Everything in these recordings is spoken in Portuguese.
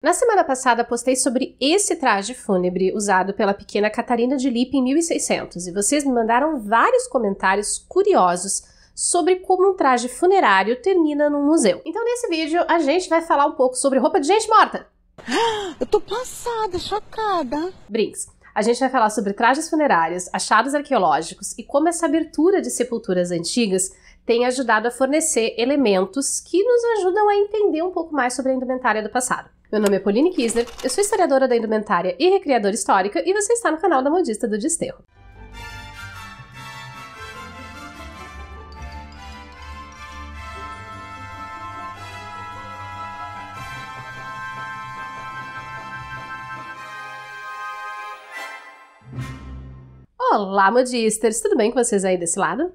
Na semana passada postei sobre esse traje fúnebre usado pela pequena Catarina de Lippe em 1600 e vocês me mandaram vários comentários curiosos sobre como um traje funerário termina num museu. Então nesse vídeo a gente vai falar um pouco sobre roupa de gente morta. Eu tô passada, chocada. Brinks. A gente vai falar sobre trajes funerários, achados arqueológicos e como essa abertura de sepulturas antigas tem ajudado a fornecer elementos que nos ajudam a entender um pouco mais sobre a indumentária do passado. Meu nome é Pauline Kisler, eu sou historiadora da indumentária e recriadora histórica e você está no canal da Modista do Desterro. Olá, modisters! Tudo bem com vocês aí desse lado?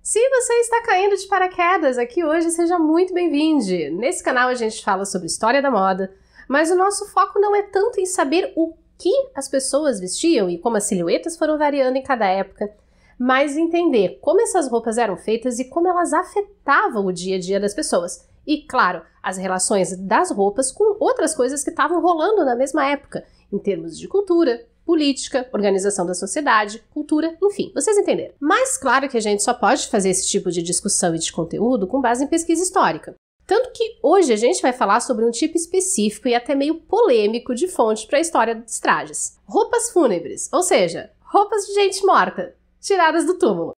Se você está caindo de paraquedas aqui hoje, seja muito bem-vindo! Nesse canal a gente fala sobre história da moda, mas o nosso foco não é tanto em saber o que as pessoas vestiam e como as silhuetas foram variando em cada época, mas entender como essas roupas eram feitas e como elas afetavam o dia a dia das pessoas. E, claro, as relações das roupas com outras coisas que estavam rolando na mesma época, em termos de cultura, política, organização da sociedade, cultura, enfim, vocês entenderam. Mas claro que a gente só pode fazer esse tipo de discussão e de conteúdo com base em pesquisa histórica. Tanto que hoje a gente vai falar sobre um tipo específico e até meio polêmico de fonte para a história dos trajes. Roupas fúnebres, ou seja, roupas de gente morta, tiradas do túmulo.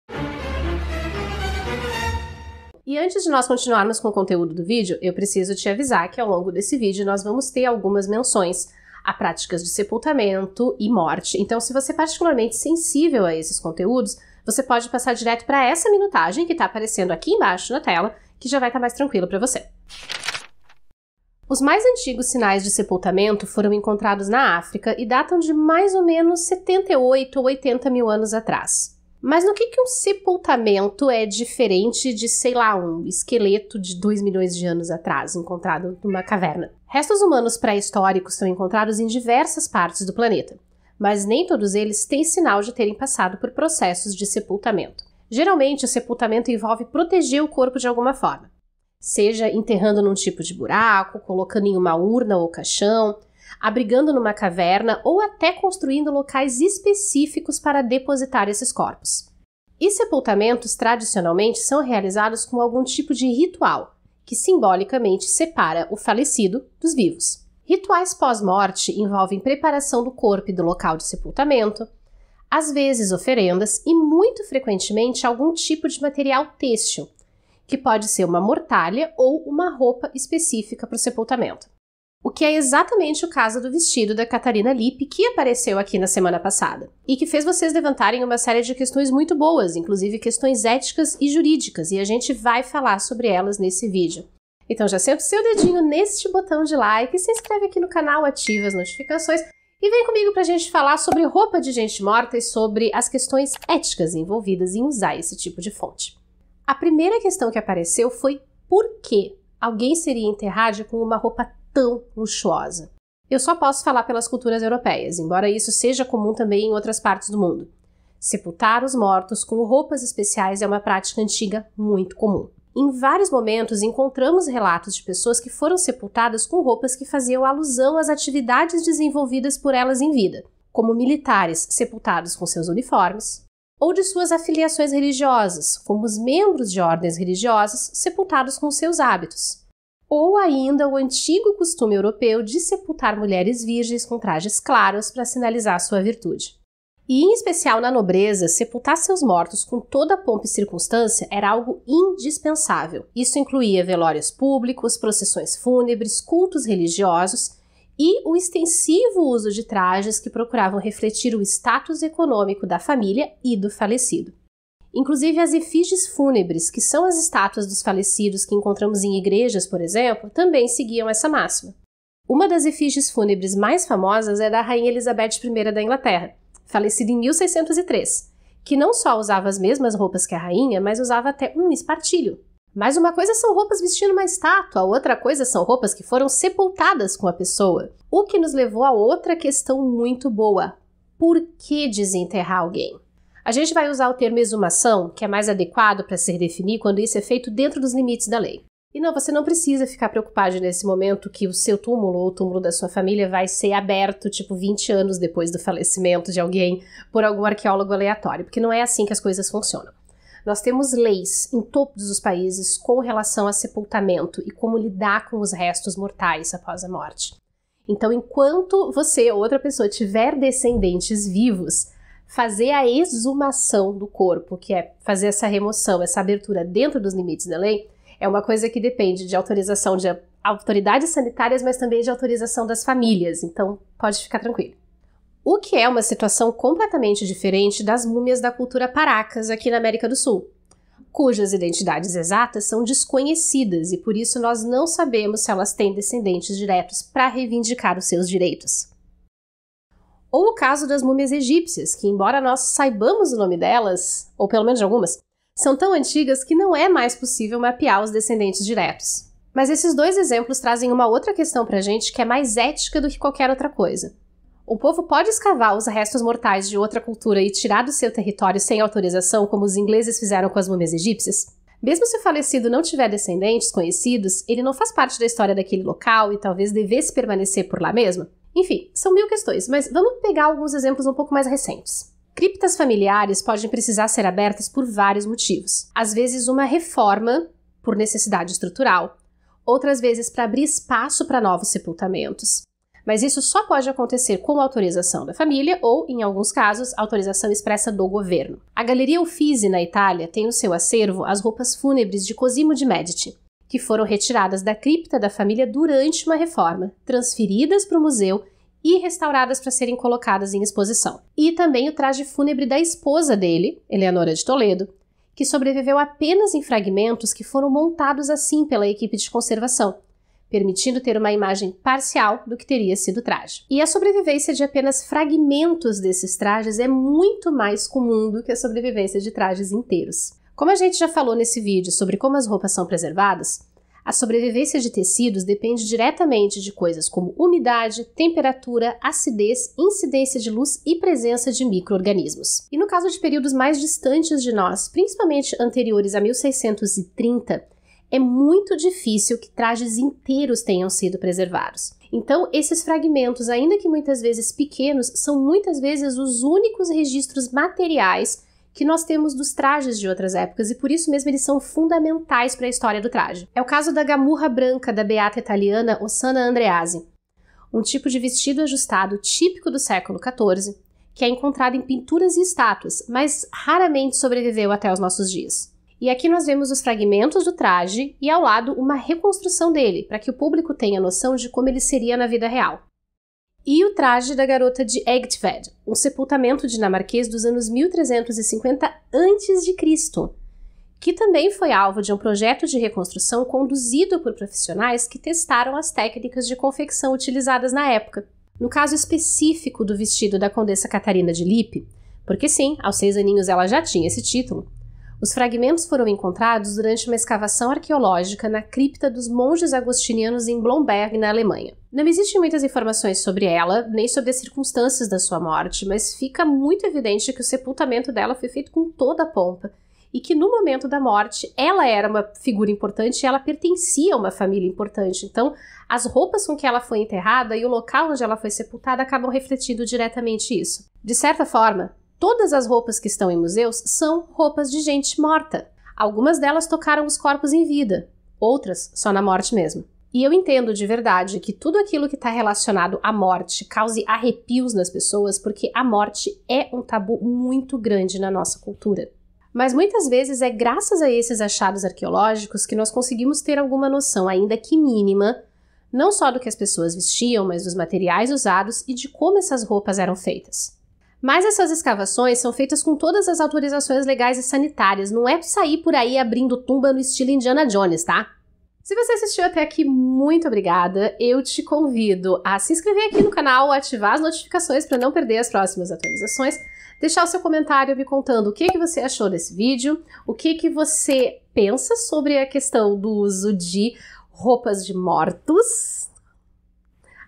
E antes de nós continuarmos com o conteúdo do vídeo, eu preciso te avisar que ao longo desse vídeo nós vamos ter algumas menções a práticas de sepultamento e morte. Então, se você é particularmente sensível a esses conteúdos, você pode passar direto para essa minutagem que está aparecendo aqui embaixo na tela, que já vai estar mais tranquilo para você. Os mais antigos sinais de sepultamento foram encontrados na África e datam de mais ou menos 78 ou 80 mil anos atrás. Mas no que um sepultamento é diferente de, sei lá, um esqueleto de 2 milhões de anos atrás, encontrado numa caverna? Restos humanos pré-históricos são encontrados em diversas partes do planeta, mas nem todos eles têm sinal de terem passado por processos de sepultamento. Geralmente, o sepultamento envolve proteger o corpo de alguma forma, seja enterrando num tipo de buraco, colocando em uma urna ou caixão, abrigando numa caverna ou até construindo locais específicos para depositar esses corpos. E sepultamentos, tradicionalmente, são realizados com algum tipo de ritual, que simbolicamente separa o falecido dos vivos. Rituais pós-morte envolvem preparação do corpo e do local de sepultamento, às vezes oferendas e, muito frequentemente, algum tipo de material têxtil, que pode ser uma mortalha ou uma roupa específica para o sepultamento. O que é exatamente o caso do vestido da Catarina Lippe, que apareceu aqui na semana passada, e que fez vocês levantarem uma série de questões muito boas, inclusive questões éticas e jurídicas, e a gente vai falar sobre elas nesse vídeo. Então já senta o seu dedinho neste botão de like, se inscreve aqui no canal, ativa as notificações, e vem comigo pra gente falar sobre roupa de gente morta e sobre as questões éticas envolvidas em usar esse tipo de fonte. A primeira questão que apareceu foi por que alguém seria enterrado com uma roupa tão luxuosa? Eu só posso falar pelas culturas europeias, embora isso seja comum também em outras partes do mundo. Sepultar os mortos com roupas especiais é uma prática antiga muito comum. Em vários momentos encontramos relatos de pessoas que foram sepultadas com roupas que faziam alusão às atividades desenvolvidas por elas em vida, como militares sepultados com seus uniformes, ou de suas afiliações religiosas, como os membros de ordens religiosas sepultados com seus hábitos, ou ainda o antigo costume europeu de sepultar mulheres virgens com trajes claros para sinalizar sua virtude. E, em especial na nobreza, sepultar seus mortos com toda a pompa e circunstância era algo indispensável. Isso incluía velórios públicos, procissões fúnebres, cultos religiosos e o extensivo uso de trajes que procuravam refletir o status econômico da família e do falecido. Inclusive as efígies fúnebres, que são as estátuas dos falecidos que encontramos em igrejas, por exemplo, também seguiam essa máxima. Uma das efígies fúnebres mais famosas é da Rainha Elizabeth I da Inglaterra, falecida em 1603, que não só usava as mesmas roupas que a rainha, mas usava até um espartilho. Mas uma coisa são roupas vestindo uma estátua, a outra coisa são roupas que foram sepultadas com a pessoa. O que nos levou a outra questão muito boa. Por que desenterrar alguém? A gente vai usar o termo exumação, que é mais adequado para se definir quando isso é feito dentro dos limites da lei. E não, você não precisa ficar preocupado nesse momento que o seu túmulo ou o túmulo da sua família vai ser aberto, tipo, 20 anos depois do falecimento de alguém por algum arqueólogo aleatório, porque não é assim que as coisas funcionam. Nós temos leis em todos os países com relação a sepultamento e como lidar com os restos mortais após a morte. Então, enquanto você ou outra pessoa tiver descendentes vivos, fazer a exumação do corpo, que é fazer essa remoção, essa abertura dentro dos limites da lei, é uma coisa que depende de autorização de autoridades sanitárias, mas também de autorização das famílias, então pode ficar tranquilo. O que é uma situação completamente diferente das múmias da cultura Paracas aqui na América do Sul, cujas identidades exatas são desconhecidas e por isso nós não sabemos se elas têm descendentes diretos para reivindicar os seus direitos. Ou o caso das múmias egípcias, que embora nós saibamos o nome delas, ou pelo menos de algumas, são tão antigas que não é mais possível mapear os descendentes diretos. Mas esses dois exemplos trazem uma outra questão pra gente que é mais ética do que qualquer outra coisa. O povo pode escavar os restos mortais de outra cultura e tirar do seu território sem autorização, como os ingleses fizeram com as múmias egípcias? Mesmo se o falecido não tiver descendentes conhecidos, ele não faz parte da história daquele local e talvez devesse permanecer por lá mesmo? Enfim, são 1000 questões, mas vamos pegar alguns exemplos um pouco mais recentes. Criptas familiares podem precisar ser abertas por vários motivos. Às vezes uma reforma por necessidade estrutural, outras vezes para abrir espaço para novos sepultamentos. Mas isso só pode acontecer com autorização da família ou, em alguns casos, autorização expressa do governo. A Galeria Uffizi, na Itália, tem no seu acervo as roupas fúnebres de Cosimo de Medici, que foram retiradas da cripta da família durante uma reforma, transferidas para o museu e restauradas para serem colocadas em exposição. E também o traje fúnebre da esposa dele, Eleonora de Toledo, que sobreviveu apenas em fragmentos que foram montados assim pela equipe de conservação, permitindo ter uma imagem parcial do que teria sido o traje. E a sobrevivência de apenas fragmentos desses trajes é muito mais comum do que a sobrevivência de trajes inteiros. Como a gente já falou nesse vídeo sobre como as roupas são preservadas, a sobrevivência de tecidos depende diretamente de coisas como umidade, temperatura, acidez, incidência de luz e presença de micro-organismos. E no caso de períodos mais distantes de nós, principalmente anteriores a 1630, é muito difícil que trajes inteiros tenham sido preservados. Então, esses fragmentos, ainda que muitas vezes pequenos, são muitas vezes os únicos registros materiais que nós temos dos trajes de outras épocas e por isso mesmo eles são fundamentais para a história do traje. É o caso da gamurra branca da beata italiana Ossana Andreasi, um tipo de vestido ajustado típico do século XIV, que é encontrado em pinturas e estátuas, mas raramente sobreviveu até os nossos dias. E aqui nós vemos os fragmentos do traje e ao lado uma reconstrução dele, para que o público tenha noção de como ele seria na vida real. E o traje da garota de Egtved, um sepultamento dinamarquês dos anos 1350 a.C., que também foi alvo de um projeto de reconstrução conduzido por profissionais que testaram as técnicas de confecção utilizadas na época. No caso específico do vestido da Condessa Catarina de Lippe, porque sim, aos 6 aninhos ela já tinha esse título, os fragmentos foram encontrados durante uma escavação arqueológica na cripta dos monges agostinianos em Blomberg, na Alemanha. Não existem muitas informações sobre ela, nem sobre as circunstâncias da sua morte, mas fica muito evidente que o sepultamento dela foi feito com toda a pompa e que no momento da morte ela era uma figura importante e ela pertencia a uma família importante. Então, as roupas com que ela foi enterrada e o local onde ela foi sepultada acabam refletindo diretamente isso. De certa forma, todas as roupas que estão em museus são roupas de gente morta. Algumas delas tocaram os corpos em vida, outras só na morte mesmo. E eu entendo de verdade que tudo aquilo que está relacionado à morte cause arrepios nas pessoas, porque a morte é um tabu muito grande na nossa cultura. Mas muitas vezes é graças a esses achados arqueológicos que nós conseguimos ter alguma noção, ainda que mínima, não só do que as pessoas vestiam, mas dos materiais usados e de como essas roupas eram feitas. Mas essas escavações são feitas com todas as autorizações legais e sanitárias, não é sair por aí abrindo tumba no estilo Indiana Jones, tá? Se você assistiu até aqui, muito obrigada. Eu te convido a se inscrever aqui no canal, ativar as notificações para não perder as próximas atualizações, deixar o seu comentário me contando o que você achou desse vídeo, o que você pensa sobre a questão do uso de roupas de mortos,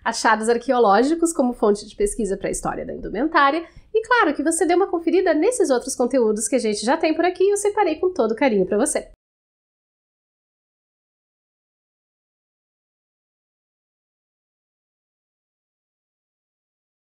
achados arqueológicos como fonte de pesquisa para a história da indumentária, e claro que você dê uma conferida nesses outros conteúdos que a gente já tem por aqui e eu separei com todo carinho para você.